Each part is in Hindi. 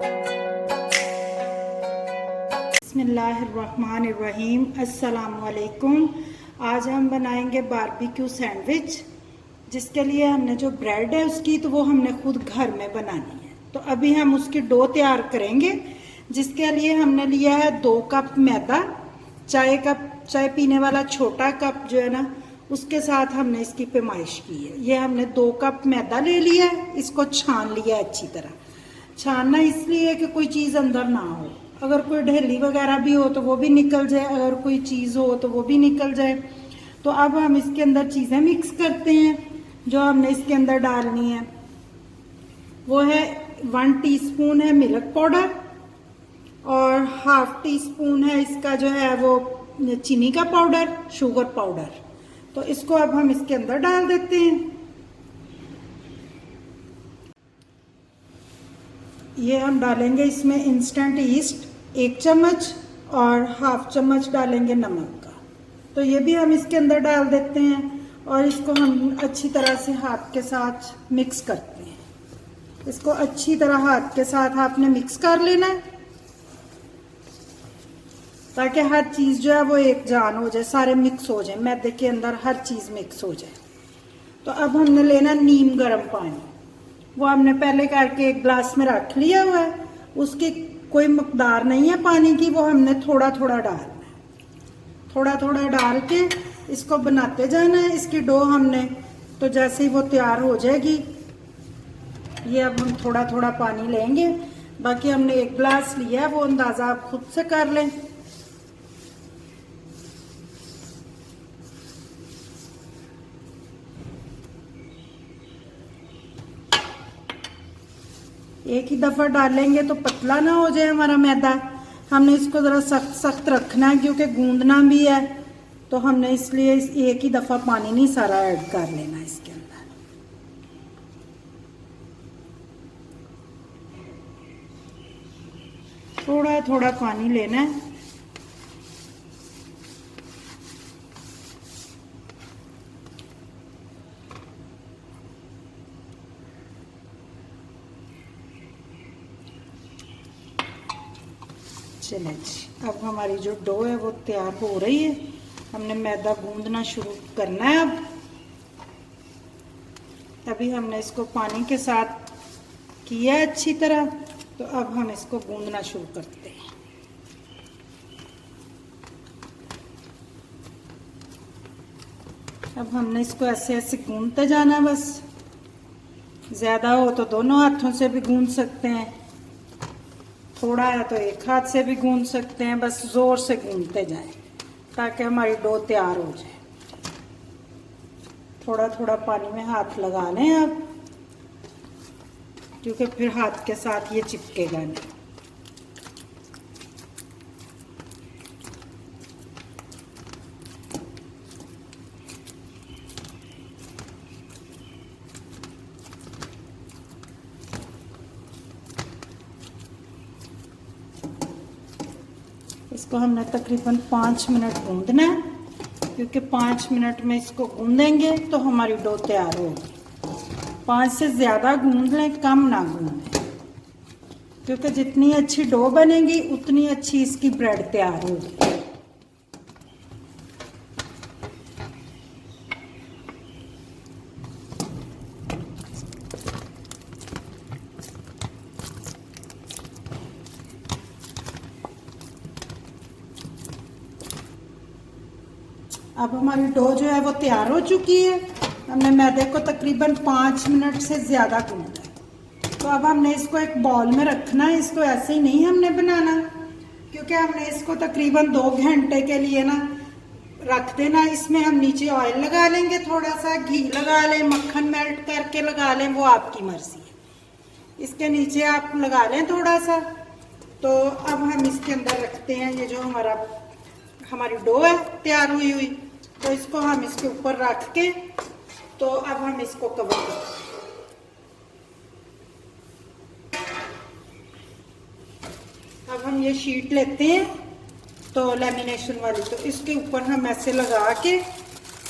बिस्मिल्लाहिर्रहमानिर्रहीम। अस्सलामुअलैकुम। आज हम बनाएंगे बारबेक्यू सैंडविच। जिसके लिए हमने जो ब्रेड है उसकी तो वो हमने खुद घर में बनानी है। तो अभी हम उसकी डो तैयार करेंगे। जिसके लिए हमने लिया है 2 कप मैदा, चाय पीने वाला छोटा कप जो है ना उसके साथ हमने इसकी पैमाइश की है। ये हमने 2 कप मैदा ले लिया है, इसको छान लिया है अच्छी तरह। छानना इसलिए कि कोई चीज़ अंदर ना हो, अगर कोई ढेली वगैरह भी हो तो वो भी निकल जाए, अगर कोई चीज़ हो तो वो भी निकल जाए। तो अब हम इसके अंदर चीज़ें मिक्स करते हैं। जो हमने इसके अंदर डालनी है वो है 1 टीस्पून है मिल्क पाउडर और ½ टीस्पून है इसका जो है वो चीनी का पाउडर, शुगर पाउडर। तो इसको अब हम इसके अंदर डाल देते हैं। ये हम डालेंगे इसमें इंस्टेंट ईस्ट 1 चम्मच और ½ चम्मच डालेंगे नमक का। तो ये भी हम इसके अंदर डाल देते हैं और इसको हम अच्छी तरह से हाथ के साथ मिक्स करते हैं। इसको अच्छी तरह हाथ के साथ आपने मिक्स कर लेना है ताकि हर चीज़ जो है वो एक जान हो जाए, सारे मिक्स हो जाए, मैदे के अंदर हर चीज़ मिक्स हो जाए। तो अब हमने लेना नीम गर्म पानी, वो हमने पहले करके एक गिलास में रख लिया हुआ है। उसकी कोई मकदार नहीं है पानी की, वो हमने थोड़ा थोड़ा डालना है। थोड़ा थोड़ा डाल के इसको बनाते जाना है। इसकी डो हमने तो जैसे ही वो तैयार हो जाएगी, ये अब हम थोड़ा थोड़ा पानी लेंगे। बाकी हमने 1 गिलास लिया है, वो अंदाज़ा आप खुद से कर लें। एक ही दफ़ा डालेंगे तो पतला ना हो जाए हमारा मैदा। हमने इसको ज़रा सख्त सख्त रखना है क्योंकि गूंदना भी है। तो हमने इसलिए एक ही दफ़ा पानी नहीं सारा ऐड कर लेना इसके अंदर। थोड़ा थोड़ा पानी लेना है। चले जी, अब हमारी जो डो है वो तैयार हो रही है। हमने मैदा गूंदना शुरू करना है। अब अभी हमने इसको पानी के साथ किया है अच्छी तरह, तो अब हम इसको गूंदना शुरू करते हैं। अब हमने इसको ऐसे ऐसे गूंदते जाना है बस। ज़्यादा हो तो दोनों हाथों से भी गूंद सकते हैं, थोड़ा है तो एक हाथ से भी गूंद सकते हैं। बस ज़ोर से गूंदते जाएं ताकि हमारी डो तैयार हो जाए। थोड़ा थोड़ा पानी में हाथ लगा लें अब, क्योंकि फिर हाथ के साथ ये चिपकेगा नहीं। इसको हमने तकरीबन 5 मिनट गूंदना है, क्योंकि 5 मिनट में इसको गूंदेंगे तो हमारी डो तैयार होगी। 5 से ज़्यादा गूंद लें, कम ना गूंदें, क्योंकि जितनी अच्छी डो बनेगी उतनी अच्छी इसकी ब्रेड तैयार होगी। अब हमारी डो जो है वो तैयार हो चुकी है। हमने मैदे को तकरीबन 5 मिनट से ज़्यादा गूंदा है। तो अब हमने इसको एक बाउल में रखना है। इसको ऐसे ही नहीं हमने बनाना, क्योंकि हमने इसको तकरीबन 2 घंटे के लिए ना रख देना। इसमें हम नीचे ऑयल लगा लेंगे, थोड़ा सा घी लगा लें, मक्खन मेल्ट करके लगा लें, वो आपकी मर्जी है। इसके नीचे आप लगा लें थोड़ा सा। तो अब हम इसके अंदर रखते हैं ये जो हमारी डो है तैयार हुई हुई। तो इसको हम इसके ऊपर रख के, तो अब हम इसको कवर करते हैं। अब हम ये शीट लेते हैं तो लैमिनेशन वाली, तो इसके ऊपर हम ऐसे लगा के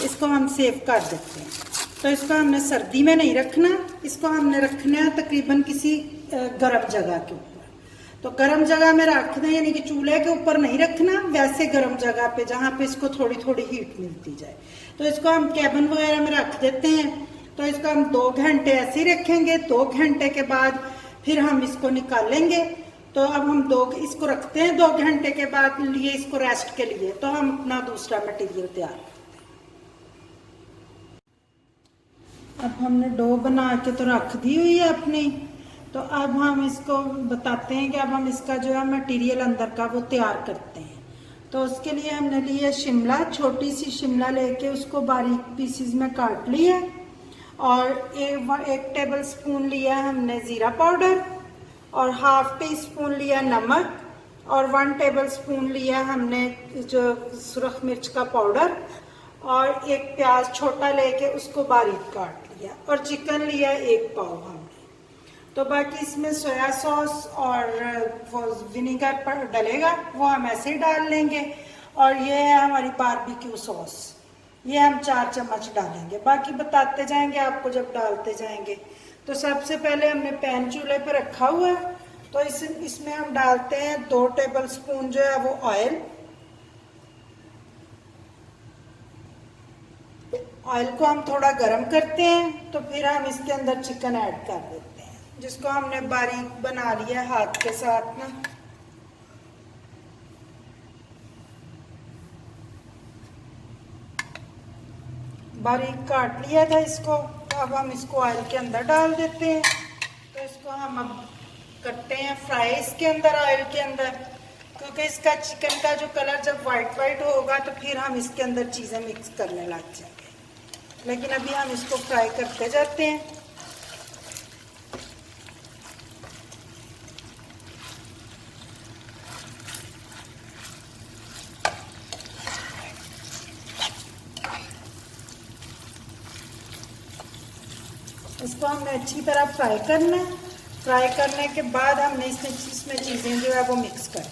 इसको हम सेव कर देते हैं। तो इसको हमने सर्दी में नहीं रखना, इसको हमने रखना है तकरीबन किसी गर्म जगह के ऊपर। तो गर्म जगह में रख दें, यानी कि चूल्हे के ऊपर नहीं रखना, वैसे गर्म जगह पे जहाँ पे इसको थोड़ी थोड़ी हीट मिलती जाए। तो इसको हम कैबिन वगैरह में रख देते हैं। तो इसको हम 2 घंटे ऐसे ही रखेंगे। 2 घंटे के बाद फिर हम इसको निकालेंगे। तो अब हम इसको रखते हैं 2 घंटे के बाद लिए इसको रेस्ट के लिए। तो हम अपना दूसरा मटेरियल तैयार करते हैं। अब हमने डो बना के तो रख दी हुई है अपनी। तो अब हम इसको बताते हैं कि अब हम इसका जो है मटेरियल अंदर का वो तैयार करते हैं। तो उसके लिए हमने ली है शिमला, छोटी सी शिमला लेके उसको बारीक पीसीज में काट ली है। और 1 टेबल स्पून लिया हमने ज़ीरा पाउडर, और 1/2 टीस्पून लिया नमक, और 1 टेबल स्पून लिया हमने जो सुरख मिर्च का पाउडर, और 1 प्याज छोटा लेके उसको बारीक काट लिया, और चिकन लिया 1 पाव हमने। तो बाकी इसमें सोया सॉस और वो विनीगर पर डलेगा, वो हम ऐसे ही डाल लेंगे। और ये है हमारी बारबेक्यू सॉस, ये हम 4 चम्मच डालेंगे, बाकी बताते जाएंगे आपको जब डालते जाएंगे। तो सबसे पहले हमने पैन चूल्हे पर रखा हुआ है। तो इसमें हम डालते हैं 2 टेबल स्पून जो है वो ऑयल। ऑयल को हम थोड़ा गर्म करते हैं। तो फिर हम इसके अंदर चिकन ऐड कर देते हैं, जिसको हमने बारीक बना लिया हाथ के साथ ना। बारीक काट लिया था इसको। तो अब हम इसको ऑयल के अंदर डाल देते हैं। तो इसको हम अब करते हैं फ्राई इसके अंदर, ऑयल के अंदर, क्योंकि इसका चिकन का जो कलर जब वाइट होगा तो फिर हम इसके अंदर चीज़ें मिक्स करने लग जाएंगे। लेकिन अभी हम इसको फ्राई करते जाते हैं। इसको हमने अच्छी तरह फ्राई करना है। फ्राई करने के बाद हमने इसमें चीज़ें जो है वो मिक्स कर।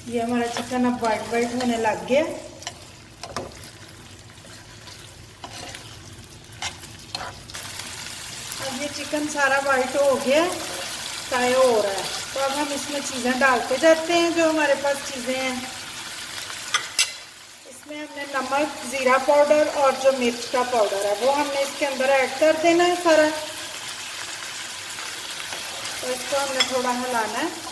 ये हमारा चिकन अब वाइट होने लग गया। अब ये चिकन सारा वाइट हो गया, फ्राई हो रहा है। तो अब हम इसमें चीज़ें डालते जाते हैं जो हमारे पास चीज़ें हैं। इसमें हमने नमक, ज़ीरा पाउडर और जो मिर्च का पाउडर है वो हमने इसके अंदर ऐड कर देना है सारा। तो इसको हमने थोड़ा हिलाना है।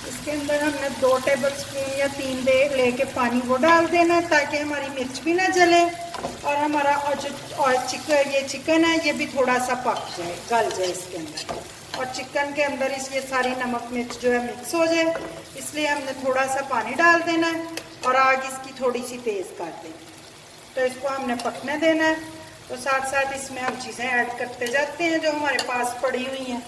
इसके अंदर हमने 2 टेबल स्पून या 3 लेके पानी वो डाल देना है, ताकि हमारी मिर्च भी ना जले और हमारा ये चिकन है ये भी थोड़ा सा पक जाए, गल जाए इसके अंदर। और चिकन के अंदर ये सारी नमक मिर्च जो है मिक्स हो जाए, इसलिए हमने थोड़ा सा पानी डाल देना है और आग इसकी थोड़ी सी तेज़ कर देनी। तो इसको हमने पकने देना है। तो साथ साथ इसमें हम चीज़ें ऐड करते जाते हैं जो हमारे पास पड़ी हुई हैं।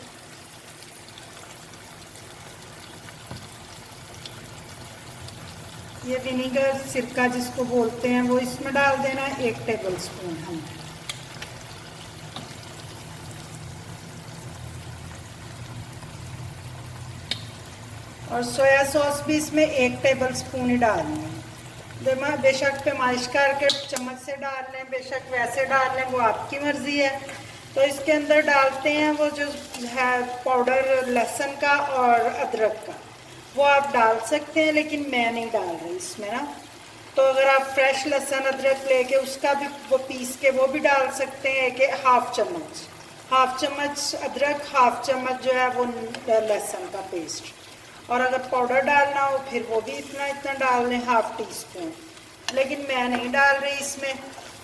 ये विनीगर, सिरका जिसको बोलते हैं, वो इसमें डाल देना है 1 टेबल स्पून हमने। और सोया सॉस भी इसमें 1 टेबल स्पून ही डालनी है। बेशक पैमाइश करके चम्मच से डाल लें, बेशक वैसे डाल लें, वो आपकी मर्जी है। तो इसके अंदर डालते हैं वो जो है पाउडर लहसुन का और अदरक का, वो आप डाल सकते हैं, लेकिन मैं नहीं डाल रही इसमें ना। तो अगर आप फ्रेश लहसुन अदरक लेके उसका भी वो पीस के वो भी डाल सकते हैं कि 1/2 चम्मच, 1/2 चम्मच अदरक, 1/2 चम्मच जो है वो लहसुन का पेस्ट। और अगर पाउडर डालना हो फिर वो भी इतना डाल लें, 1/2 टीस्पून। लेकिन मैं नहीं डाल रही इसमें,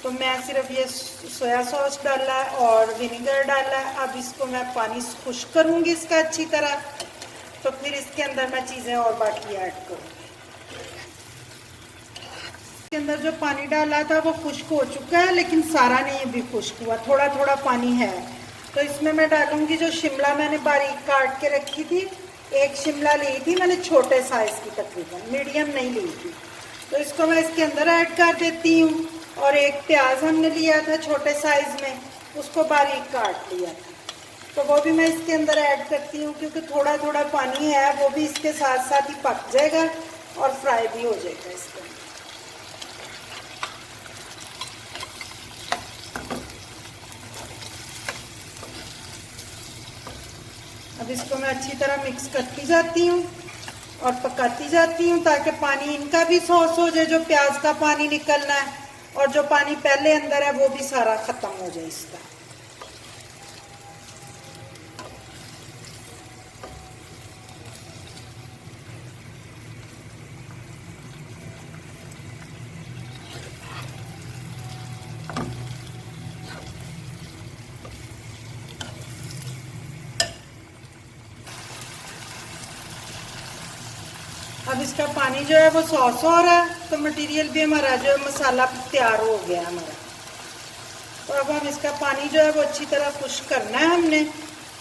तो मैं सिर्फ ये सोया सॉस डाला है और विनेगर डाला है। अब इसको मैं पानी खुश्क करूँगी इसका अच्छी तरह, तो फिर इसके अंदर मैं चीज़ें और बाकी ऐड करूँगी। इसके अंदर जो पानी डाला था वो खुश्क हो चुका है, लेकिन सारा नहीं अभी खुश्क हुआ, थोड़ा थोड़ा पानी है। तो इसमें मैं डालूंगी जो शिमला मैंने बारीक काट के रखी थी। एक शिमला ली थी मैंने छोटे साइज की, तकरीबन मीडियम नहीं ली थी। तो इसको मैं इसके अंदर ऐड कर देती हूँ। और एक प्याज हमने लिया था छोटे साइज में, उसको बारीक काट लिया था, तो वो भी मैं इसके अंदर ऐड करती हूँ, क्योंकि थोड़ा थोड़ा पानी है, वो भी इसके साथ साथ ही पक जाएगा और फ्राई भी हो जाएगा इसके अंदर। अब इसको मैं अच्छी तरह मिक्स करती जाती हूँ और पकाती जाती हूँ, ताकि पानी इनका भी सॉस हो जाए, जो प्याज का पानी निकलना है, और जो पानी पहले अंदर है वो भी सारा ख़त्म हो जाए इसका। अब इसका पानी जो है वो सॉस हो रहा है, तो मटेरियल भी हमारा जो है मसाला तैयार हो गया हमारा। तो अब हम इसका पानी जो है वो अच्छी तरह खुश्क करना है, हमने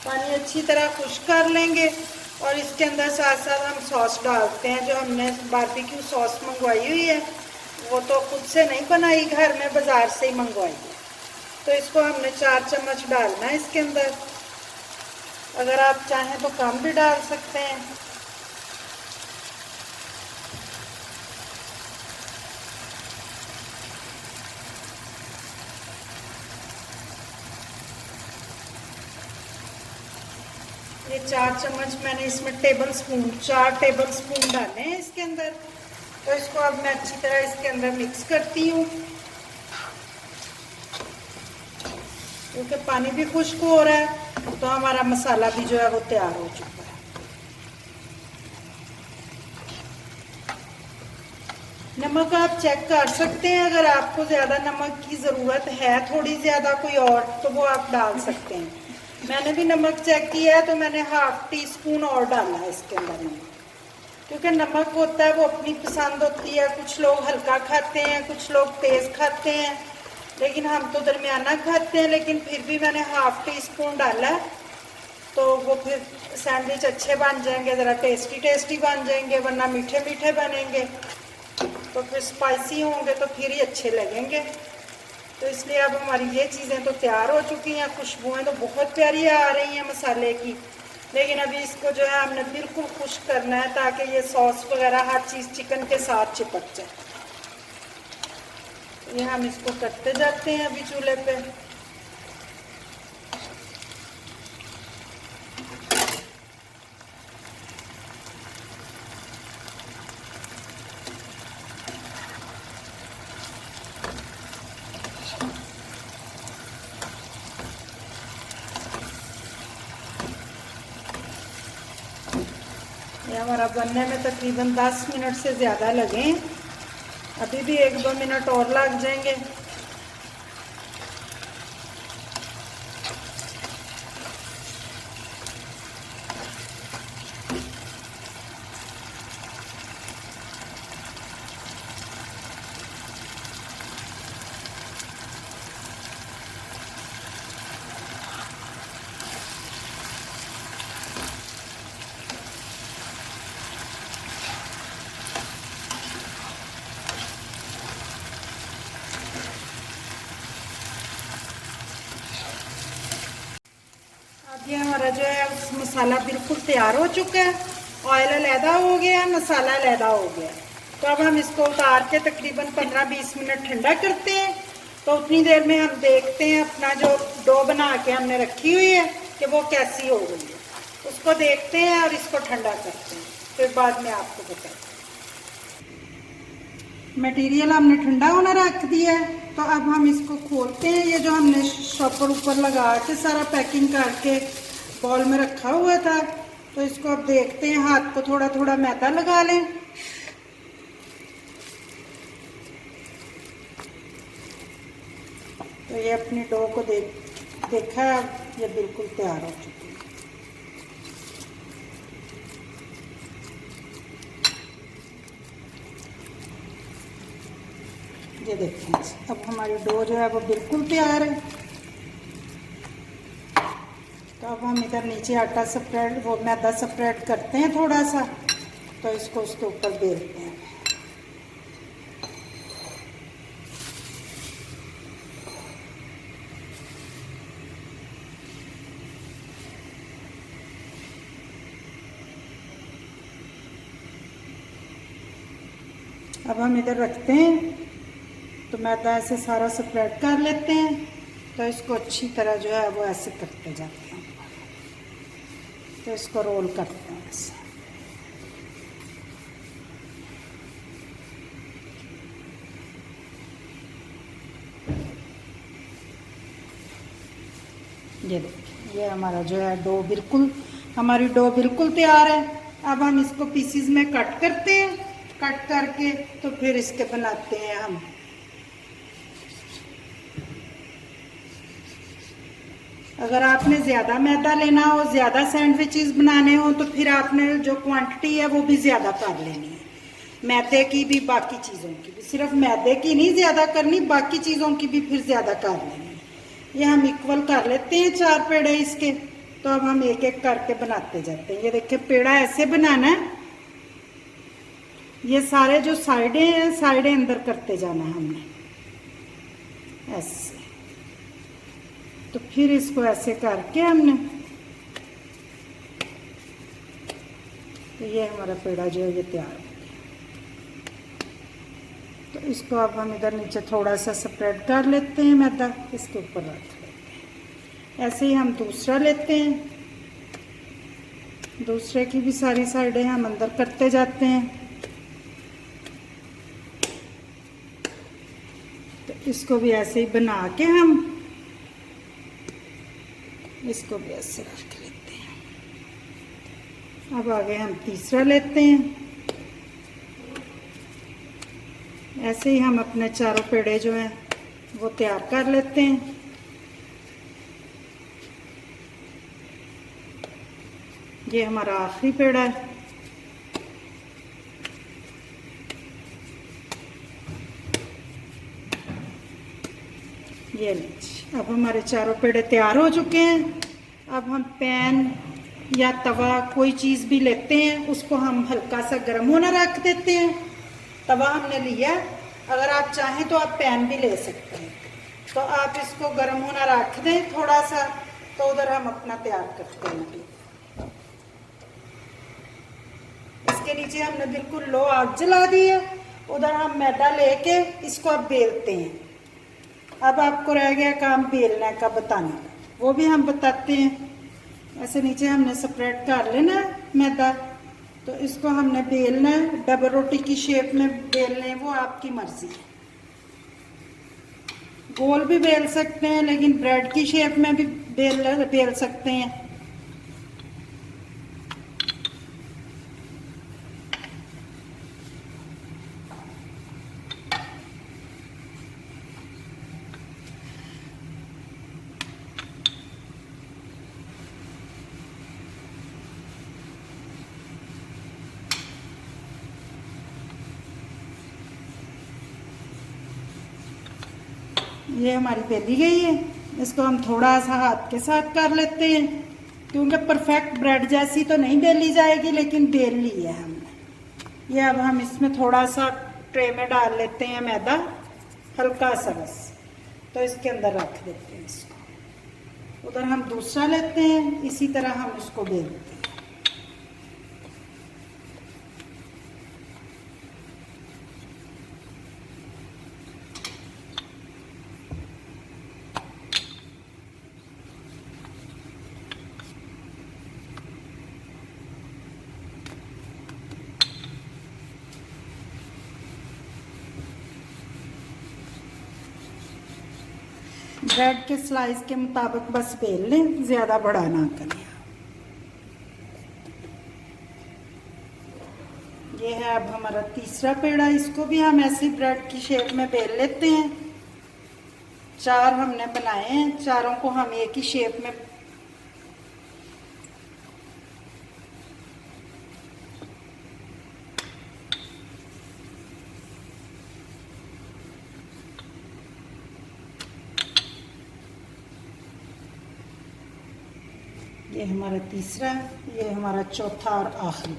पानी अच्छी तरह खुश्क कर लेंगे। और इसके अंदर साथ साथ हम सॉस डालते हैं, जो हमने बारबेक्यू सॉस मंगवाई हुई है, वो तो खुद से नहीं बनाई, घर में बाज़ार से ही मंगवाई है। तो इसको हमने 4 चम्मच डालना है इसके अंदर। अगर आप चाहें तो कम भी डाल सकते हैं। ये 4 चम्मच मैंने इसमें 4 टेबल स्पून डाले हैं इसके अंदर। तो इसको अब मैं अच्छी तरह इसके अंदर मिक्स करती हूँ, क्योंकि पानी भी खुश्क हो रहा है, तो हमारा मसाला भी जो है वो तैयार हो चुका है। नमक आप चेक कर सकते हैं, अगर आपको ज़्यादा नमक की ज़रूरत है, थोड़ी ज़्यादा कोई और, तो वो आप डाल सकते हैं। मैंने भी नमक चेक किया है, तो मैंने ½ टीस्पून और डाला है इसके अंदर नमक, क्योंकि नमक होता है वो अपनी पसंद होती है। कुछ लोग हल्का खाते हैं, कुछ लोग तेज़ खाते हैं, लेकिन हम तो दरमियाना खाते हैं। लेकिन फिर भी मैंने ½ टीस्पून डाला है, तो वो फिर सैंडविच अच्छे बन जाएंगे, ज़रा टेस्टी टेस्टी बन जाएंगे, वरना मीठे मीठे बनेंगे, तो फिर स्पाइसी होंगे तो फिर ही अच्छे लगेंगे। तो इसलिए अब हमारी ये चीज़ें तो तैयार हो चुकी हैं। खुशबुएं तो बहुत प्यारी आ रही हैं मसाले की, लेकिन अभी इसको जो है हमने बिल्कुल खुश्क करना है, ताकि ये सॉस वगैरह हर चीज़ चिकन के साथ चिपक जाए। ये हम इसको करते जाते हैं अभी चूल्हे पे। ये हमारा बनने में तकरीबन 10 मिनट से ज़्यादा लगे, अभी भी 1-2 मिनट और लग जाएंगे। ये हमारा जो है मसाला बिल्कुल तैयार हो चुका है, ऑयल अलहदा हो गया, मसाला अलहदा हो गया। तो अब हम इसको उतार के तकरीबन 15-20 मिनट ठंडा करते हैं। तो उतनी देर में हम देखते हैं अपना जो डो बना के हमने रखी हुई है कि वो कैसी हो गई है, उसको देखते हैं और इसको ठंडा करते हैं, फिर बाद में आपको बताते हैं। मटेरियल हमने ठंडा होना रख दिया है, तो अब हम इसको खोलते हैं। ये जो हमने शॉपर ऊपर लगा के सारा पैकिंग करके बॉल में रखा हुआ था, तो इसको अब देखते हैं। हाथ को थोड़ा थोड़ा मैदा लगा लें। तो ये अपनी डो को देखा, ये बिल्कुल तैयार हो चुकी है। ये देखें, अब हमारी डो जो है वो बिल्कुल तैयार है। तो अब हम इधर नीचे आटा स्प्रेड, वो मैदा स्प्रेड करते हैं थोड़ा सा, तो इसको उसके ऊपर बेलते हैं। अब हम इधर रखते हैं, तो मैदा ऐसे सारा स्प्रेड कर लेते हैं। तो इसको अच्छी तरह जो है वो ऐसे करते जाते हैं, तो इसको रोल करते हैं ऐसे। ये देखिए, ये हमारा जो है डो बिल्कुल, हमारी डो बिल्कुल तैयार है। अब हम इसको पीसीज में कट करते हैं, कट करके तो फिर इसके बनाते हैं हम। अगर आपने ज़्यादा मैदा लेना हो, ज़्यादा सैंडविचेस बनाने हो, तो फिर आपने जो क्वांटिटी है वो भी ज़्यादा कर लेनी है, मैदे की भी, बाकी चीज़ों की भी। सिर्फ मैदे की नहीं ज़्यादा करनी, बाकी चीज़ों की भी फिर ज़्यादा कर लेनी है। ये हम इक्वल कर लेते हैं 4 पेड़े इसके। तो अब हम एक एक करके बनाते जाते हैं। ये देखिए, पेड़ा ऐसे बनाना है, ये सारे जो साइडें हैं, साइडें अंदर करते जाना है हमने ऐसे। तो फिर इसको ऐसे करके हमने, तो ये हमारा पेड़ा जो है ये तैयार हो गया। तो इसको अब हम इधर नीचे थोड़ा सा स्प्रेड कर लेते हैं मैदा, इसके ऊपर रख लेते हैं। ऐसे ही हम दूसरा लेते हैं, दूसरे की भी सारी साइडें हम अंदर करते जाते हैं। तो इसको भी ऐसे ही बना के हम इसको भी ऐसे रख लेते हैं। अब आगे हम तीसरा लेते हैं। ऐसे ही हम अपने चारों पेड़े जो हैं वो तैयार कर लेते हैं। ये हमारा आखिरी पेड़ा है। ये लीजिए, अब हमारे चारों पेड़े तैयार हो चुके हैं। अब हम पैन या तवा कोई चीज़ भी लेते हैं, उसको हम हल्का सा गर्म होना रख देते हैं। तवा हमने लिया, अगर आप चाहें तो आप पैन भी ले सकते हैं। तो आप इसको गर्म होना रख दें थोड़ा सा, तो उधर हम अपना तैयार करते हैं। इसके नीचे हमने बिल्कुल लो आग जला दी है, उधर हम मैदा लेके इसको अब बेलते हैं। अब आपको रह गया काम बेलने का बताने का, वो भी हम बताते हैं। ऐसे नीचे हमने स्प्रेड कर लेना है मैदा, तो इसको हमने बेलना है। डबल रोटी की शेप में बेलने हैं, वो आपकी मर्जी है। गोल भी बेल सकते हैं, लेकिन ब्रेड की शेप में भी बेल सकते हैं। ये हमारी बेली गई है, इसको हम थोड़ा सा हाथ के साथ कर लेते हैं, क्योंकि परफेक्ट ब्रेड जैसी तो नहीं बेली जाएगी, लेकिन बेल ली है हमने। ये अब हम इसमें थोड़ा सा ट्रे में डाल लेते हैं मैदा, हल्का सा बस, तो इसके अंदर रख देते हैं इसको। उधर हम दूसरा लेते हैं, इसी तरह हम इसको बेलते हैं। ब्रेड के स्लाइस के मुताबिक बस बेल लें, ज़्यादा बड़ा ना करें। ये है अब हमारा तीसरा पेड़ा, इसको भी हम ऐसी ब्रेड की शेप में बेल लेते हैं। 4 हमने बनाए हैं, चारों को हम एक ही शेप में ये हमारा तीसरा, ये हमारा चौथा और आखिरी।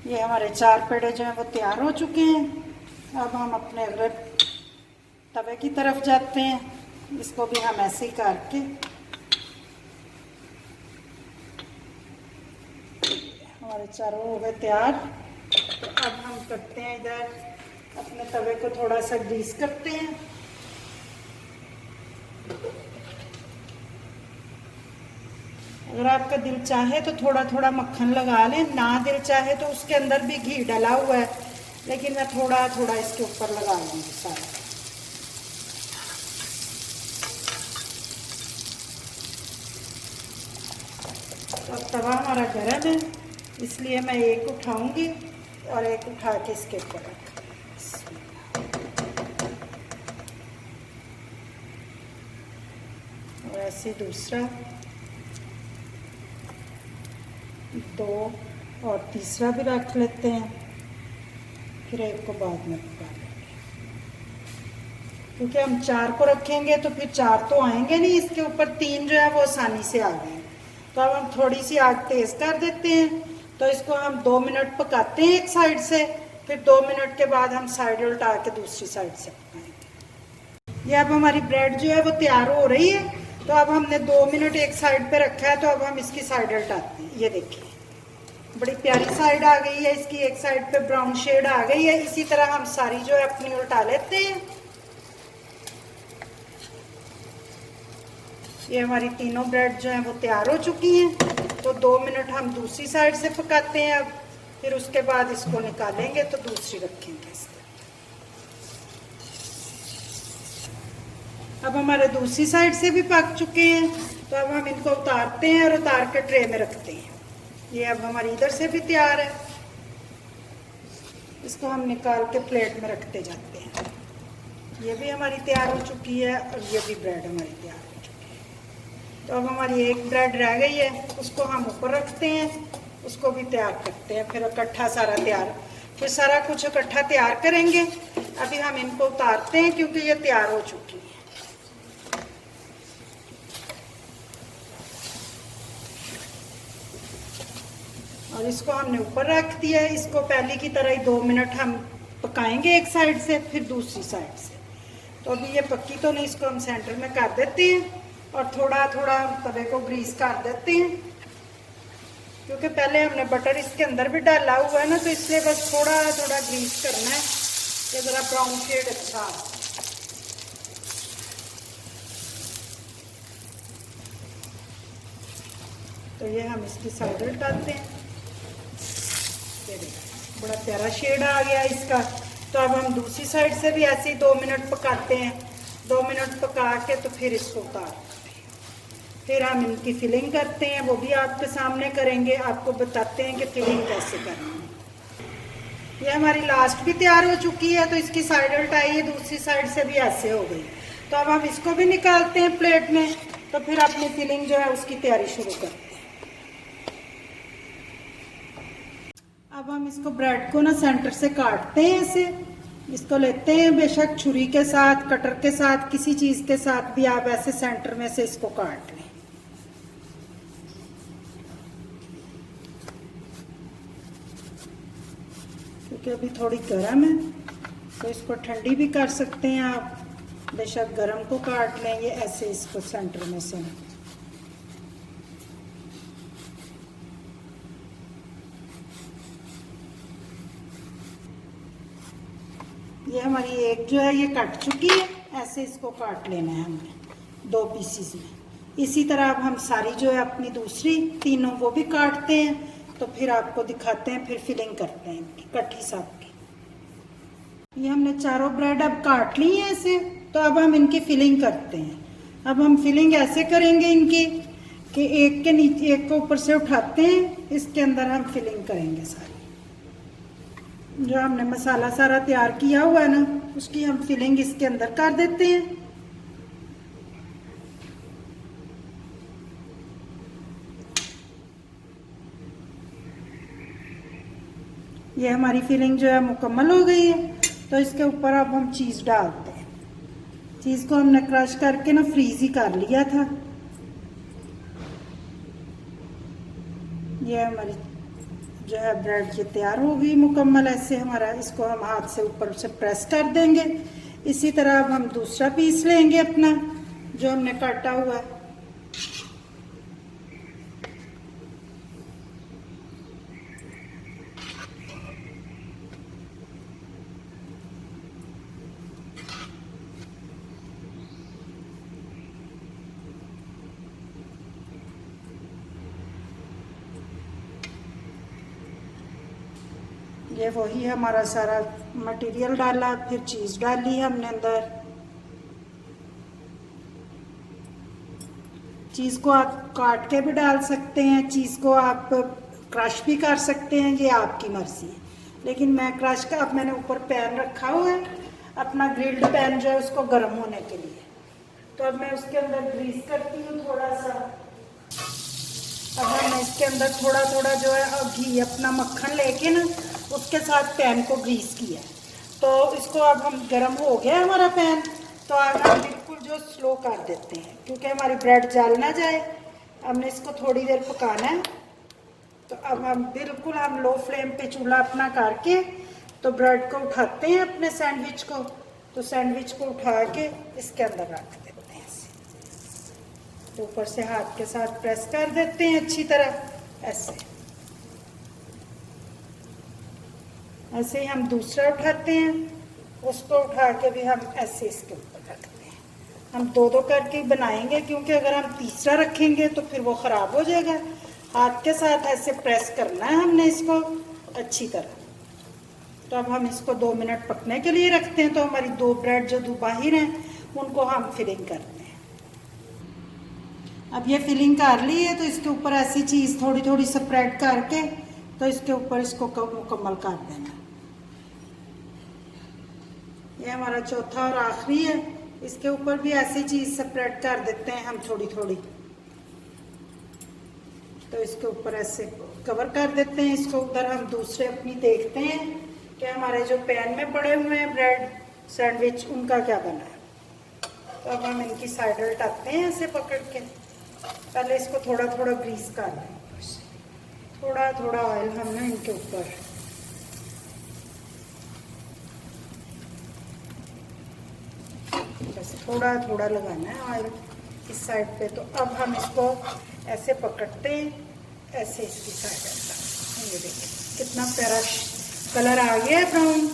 ये हमारे 4 पेड़े जो हैं वो तैयार हो चुके हैं। अब हम अपने अगले तवे की तरफ जाते हैं। इसको भी हम ऐसे ही करके हमारे चारों हो गए तैयार। तो अब हम करते हैं, इधर अपने तवे को थोड़ा सा ग्रीस करते हैं। अगर आपका दिल चाहे तो थोड़ा थोड़ा मक्खन लगा लें, ना दिल चाहे तो उसके अंदर भी घी डला हुआ है, लेकिन मैं थोड़ा थोड़ा इसके ऊपर लगा लूँगी सारा। तो अब तवा हमारा गर्म है, इसलिए मैं एक उठाऊंगी और एक उठा के इसके ऊपर रखूँगी। और ऐसे दूसरा, 2 और तीसरा भी रख लेते हैं, फिर एक को बाद में पका लेंगे, क्योंकि हम 4 को रखेंगे तो फिर 4 तो आएंगे नहीं इसके ऊपर, 3 जो है वो आसानी से आ गए। तो अब हम थोड़ी सी आग तेज कर देते हैं। तो इसको हम 2 मिनट पकाते हैं एक साइड से, फिर 2 मिनट के बाद हम साइड उल्टा के दूसरी साइड से पकाएंगे। ये अब हमारी ब्रेड जो है वो तैयार हो रही है। तो अब हमने 2 मिनट एक साइड पे रखा है, तो अब हम इसकी साइड उल्टाते हैं। ये देखिए बड़ी प्यारी साइड आ गई है इसकी, एक साइड पे ब्राउन शेड आ गई है। इसी तरह हम सारी जो है अपनी उल्टा लेते हैं। ये हमारी तीनों ब्रेड जो है वो तैयार हो चुकी हैं। तो 2 मिनट हम दूसरी साइड से पकाते हैं। अब फिर उसके बाद इसको निकालेंगे तो दूसरी रखेंगे इसको। अब हमारे दूसरी साइड से भी पक चुके हैं। तो अब हम इनको उतारते हैं और उतार के ट्रे में रखते हैं। ये अब हमारी इधर से भी तैयार है, इसको हम निकाल के प्लेट में रखते जाते हैं। ये भी हमारी तैयार हो चुकी है और ये भी ब्रेड हमारी तैयार हो चुकी है। तो अब हमारी एक ब्रेड रह गई है, उसको हम ऊपर रखते हैं, उसको भी तैयार करते हैं। फिर इकट्ठा सारा तैयार, फिर सारा कुछ इकट्ठा तैयार करेंगे। अभी हम इनको उतारते हैं क्योंकि ये तैयार हो चुकी है। और इसको हमने ऊपर रख दिया है। इसको पहले की तरह ही 2 मिनट हम पकाएंगे एक साइड से, फिर दूसरी साइड से। तो अभी ये पक्की तो नहीं, इसको हम सेंटर में कर देते हैं और थोड़ा थोड़ा तवे को ग्रीस कर देते हैं, क्योंकि पहले हमने बटर इसके अंदर भी डाला हुआ है ना, तो इसलिए बस थोड़ा थोड़ा ग्रीस करना है कि ज़रा ब्राउन शेड अच्छा आ। तो ये हम इसकी साइड उल्टाते हैं। बड़ा प्यारा शेड आ गया इसका। तो अब हम दूसरी साइड से भी ऐसे ही 2 मिनट पकाते हैं। 2 मिनट पका के तो फिर इसको उतारते हैं। फिर हम इनकी फिलिंग करते हैं, वो भी आपके सामने करेंगे, आपको बताते हैं कि फिलिंग कैसे करनी है। ये हमारी लास्ट भी तैयार हो चुकी है, तो इसकी साइड उल्टाई है, दूसरी साइड से भी ऐसे हो गई। तो अब हम इसको भी निकालते हैं प्लेट में, तो फिर अपनी फिलिंग जो है उसकी तैयारी शुरू करते हैं। अब हम इसको ब्रेड को ना सेंटर से काटते हैं ऐसे। इसको लेते हैं, बेशक छुरी के साथ, कटर के साथ, किसी चीज़ के साथ भी आप ऐसे सेंटर में से इसको काट लें। क्योंकि अभी थोड़ी गर्म है, तो इसको ठंडी भी कर सकते हैं आप, बेशक गर्म को काट लें। ये ऐसे इसको सेंटर में से। ये हमारी एक जो है ये कट चुकी है, ऐसे इसको काट लेना है हमने 2 पीसीस में। इसी तरह अब हम सारी जो है अपनी दूसरी तीनों वो भी काटते हैं, तो फिर आपको दिखाते हैं, फिर फिलिंग करते हैं इनकी कट्ठी साथ की। ये हमने चारों ब्रेड अब काट ली है ऐसे। तो अब हम इनकी फिलिंग करते हैं। अब हम फिलिंग ऐसे करेंगे इनकी कि एक के नीचे एक को ऊपर से उठाते हैं, इसके अंदर हम फिलिंग करेंगे सारी। जो हमने मसाला सारा तैयार किया हुआ है ना, उसकी हम फिलिंग इसके अंदर कर देते हैं। ये हमारी फिलिंग जो है मुकम्मल हो गई है। तो इसके ऊपर अब हम चीज़ डालते हैं। चीज़ को हमने क्रश करके ना फ्रीज ही कर लिया था। ये हमारी जो है ब्रेड ये तैयार हो गई मुकम्मल। ऐसे हमारा इसको हम हाथ से ऊपर से प्रेस कर देंगे। इसी तरह अब हम दूसरा पीस लेंगे अपना जो हमने काटा हुआ है। ये वही हमारा सारा मटेरियल डाला, फिर चीज़ डाली हमने अंदर। चीज़ को आप काट के भी डाल सकते हैं, चीज़ को आप क्रश भी कर सकते हैं, ये आपकी मर्जी है। लेकिन मैं क्रश का, अब मैंने ऊपर पैन रखा हुआ है अपना ग्रिल्ड पैन जो है उसको गर्म होने के लिए। तो अब मैं उसके अंदर ग्रीस करती हूँ थोड़ा सा। अब हमने इसके अंदर थोड़ा थोड़ा जो है घी अपना मक्खन लेके ना उसके साथ पैन को ग्रीस किया। तो इसको अब हम गर्म हो गया हमारा पैन। तो अब हम बिल्कुल जो स्लो कर देते हैं क्योंकि हमारी ब्रेड जल ना जाए। हमने इसको थोड़ी देर पकाना है। तो अब हम बिल्कुल लो फ्लेम पे चूल्हा अपना करके तो ब्रेड को उठाते हैं अपने सैंडविच को। तो सैंडविच को उठा के इसके अंदर रख देते हैं ऐसे। तो ऊपर से हाथ के साथ प्रेस कर देते हैं अच्छी तरह ऐसे। ऐसे ही हम दूसरा उठाते हैं, उसको उठा के भी हम ऐसे इसके ऊपर रखते हैं। हम दो दो करके बनाएंगे क्योंकि अगर हम तीसरा रखेंगे तो फिर वो ख़राब हो जाएगा। हाथ के साथ ऐसे प्रेस करना है हमने इसको अच्छी तरह। तो अब हम इसको 2 मिनट पकने के लिए रखते हैं। तो हमारी 2 ब्रेड जो बाहर हैं उनको हम फिलिंग करते हैं। अब ये फिलिंग कर ली है तो इसके ऊपर ऐसी चीज़ थोड़ी थोड़ी स्प्रेड करके तो इसके ऊपर इसको मुकम्मल कर देना। ये हमारा चौथा और आखिरी है। इसके ऊपर भी ऐसी चीज़ स्प्रेड कर देते हैं हम थोड़ी थोड़ी। तो इसके ऊपर ऐसे कवर कर देते हैं इसको। उधर हम दूसरे अपनी देखते हैं कि हमारे जो पैन में पड़े हुए हैं ब्रेड सैंडविच उनका क्या बना है। तो अब हम इनकी साइड उल्टाते हैं ऐसे पकड़ के। पहले इसको थोड़ा थोड़ा ग्रीस कर लें, थोड़ा थोड़ा ऑयल हमने इनके ऊपर बस थोड़ा थोड़ा लगाना है ऑयल इस साइड पे। तो अब हम इसको ऐसे पकड़ते हैं ऐसे इसकी साइड। ये देखिए कितना प्यारा कलर आ गया है ब्राउन।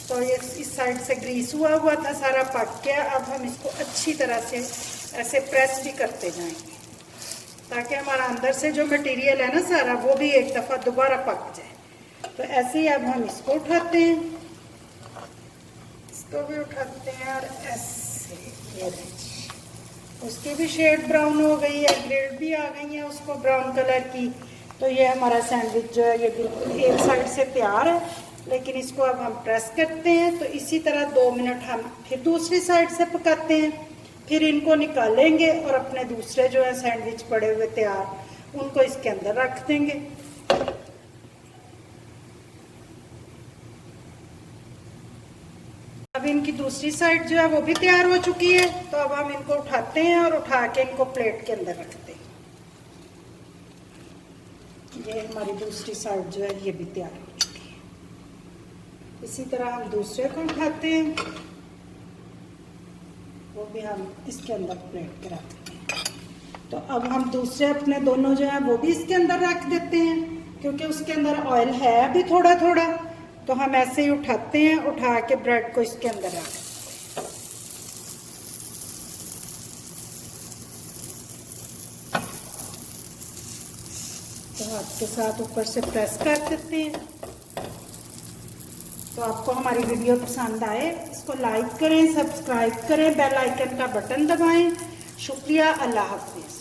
तो ये इस साइड से ग्रीस हुआ था सारा पक गया। अब हम इसको अच्छी तरह से ऐसे प्रेस भी करते जाएंगे ताकि हमारा अंदर से जो मटेरियल है ना सारा वो भी एक दफ़ा दोबारा पक जाए। तो ऐसे ही अब हम इसको उठाते हैं, इसको भी उठाते हैं और ऐसे ये उसकी भी शेड ब्राउन हो गई है, ग्रिल्ड भी आ गई है उसको ब्राउन कलर की। तो ये हमारा सैंडविच जो है ये बिल्कुल एक साइड से तैयार है। लेकिन इसको अब हम प्रेस करते हैं। तो इसी तरह 2 मिनट हम फिर दूसरी साइड से पकाते हैं। फिर इनको निकालेंगे और अपने दूसरे जो है सैंडविच पड़े हुए तैयार उनको इसके अंदर रख देंगे। अब इनकी दूसरी साइड जो है वो भी तैयार हो चुकी है। तो अब हम इनको उठाते हैं और उठा के इनको प्लेट के अंदर रखते हैं। ये हमारी दूसरी साइड जो है ये भी तैयार हो चुकी है। इसी तरह हम दूसरे को उठाते हैं, वो भी हम इसके अंदर प्लेट के रखते हैं। तो अब हम दूसरे अपने दोनों जो है वो भी इसके अंदर रख देते हैं क्योंकि उसके अंदर ऑयल है अभी थोड़ा थोड़ा। तो हम ऐसे ही उठाते हैं, उठा के ब्रेड को इसके अंदर रख देते हैं। तो हाथ के साथ ऊपर से प्रेस कर देते हैं। तो आपको हमारी वीडियो पसंद आए इसको लाइक करें, सब्सक्राइब करें, बेल आइकन का बटन दबाएं। शुक्रिया, अल्लाह हाफिज़।